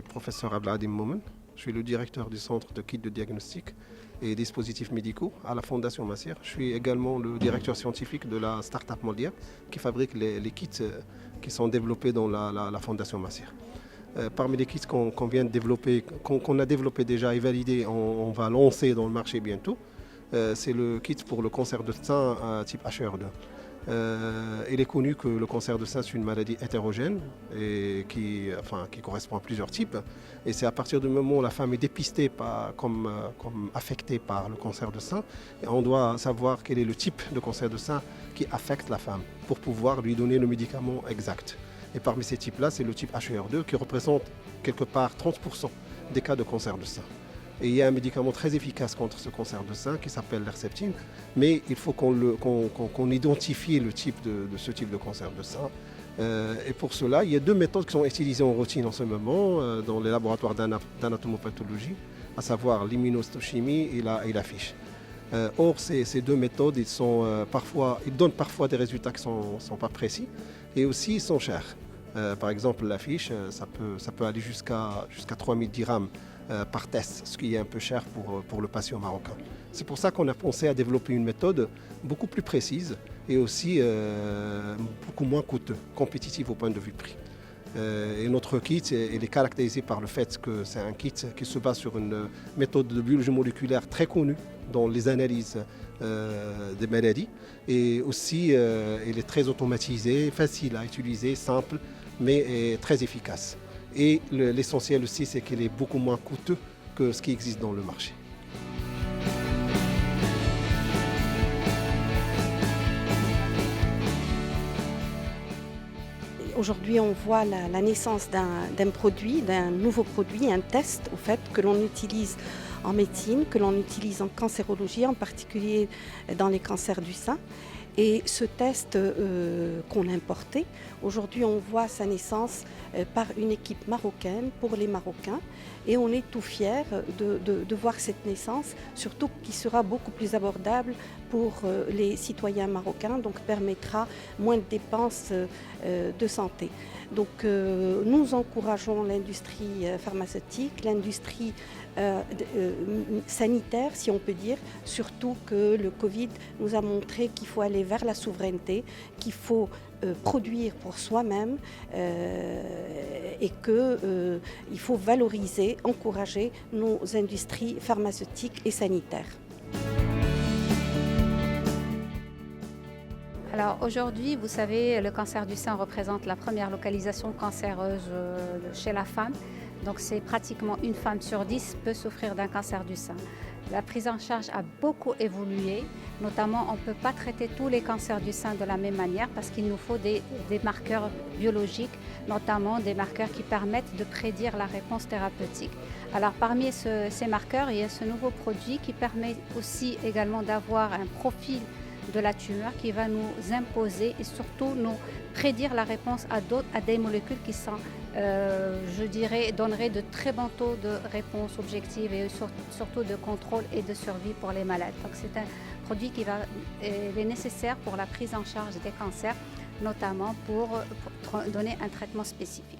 professeur Abdeladim Moumen. Je suis le directeur du centre de kits de diagnostic et dispositifs médicaux à la Fondation Massir. Je suis également le directeur scientifique de la start-up Moldia qui fabrique les kits qui sont développés dans la Fondation Massir. Parmi les kits qu'on vient de développer, qu'on a développé déjà et validé, on va lancer dans le marché bientôt. C'est le kit pour le cancer de sein type HER2. Il est connu que le cancer de sein c'est une maladie hétérogène et qui correspond à plusieurs types. Et c'est à partir du moment où la femme est dépistée comme affectée par le cancer de sein, et on doit savoir quel est le type de cancer de sein qui affecte la femme pour pouvoir lui donner le médicament exact. Et parmi ces types-là, c'est le type HER2 qui représente quelque part 30% des cas de cancer de sein. Et il y a un médicament très efficace contre ce cancer de sein qui s'appelle l'Herceptine, mais il faut qu'on identifie le type de ce type de cancer de sein. Et pour cela, il y a deux méthodes qui sont utilisées en routine en ce moment dans les laboratoires d'anatomopathologie, à savoir l'immunohistochimie et la fiche. Or, ces deux méthodes, ils donnent parfois des résultats qui ne sont pas précis et aussi ils sont chers. Par exemple, la fiche, ça peut aller jusqu'à 3000 dirhams par test, ce qui est un peu cher pour le patient marocain. C'est pour ça qu'on a pensé à développer une méthode beaucoup plus précise et aussi beaucoup moins coûteuse, compétitive au point de vue prix. Et notre kit il est caractérisé par le fait que c'est un kit qui se base sur une méthode de biologie moléculaire très connue dans les analyses des maladies. Et aussi, il est très automatisé, facile à utiliser, simple, mais très efficace. Et l'essentiel aussi, c'est qu'il est beaucoup moins coûteux que ce qui existe dans le marché. Aujourd'hui, on voit la naissance d'un produit, d'un nouveau produit, un test au fait, que l'on utilise en médecine, que l'on utilise en cancérologie, en particulier dans les cancers du sein. Et ce test qu'on a importé, aujourd'hui on voit sa naissance par une équipe marocaine pour les Marocains. Et on est tout fiers de voir cette naissance, surtout qui sera beaucoup plus abordable pour les citoyens marocains, donc permettra moins de dépenses de santé. Donc nous encourageons l'industrie pharmaceutique, l'industrie sanitaire, si on peut dire, surtout que le Covid nous a montré qu'il faut aller vers la souveraineté, qu'il faut produire pour soi-même et qu'il faut valoriser, encourager nos industries pharmaceutiques et sanitaires. Alors aujourd'hui, vous savez, le cancer du sein représente la première localisation cancéreuse chez la femme. Donc c'est pratiquement une femme sur 10 peut souffrir d'un cancer du sein. La prise en charge a beaucoup évolué, notamment on ne peut pas traiter tous les cancers du sein de la même manière parce qu'il nous faut des marqueurs biologiques, notamment des marqueurs qui permettent de prédire la réponse thérapeutique. Alors parmi ces marqueurs, il y a ce nouveau produit qui permet aussi également d'avoir un profil de la tumeur qui va nous imposer et surtout nous prédire la réponse à des molécules qui sont, je dirais, donneraient de très bons taux de réponse objective et surtout de contrôle et de survie pour les malades. Donc c'est un produit qui est nécessaire pour la prise en charge des cancers, notamment pour donner un traitement spécifique.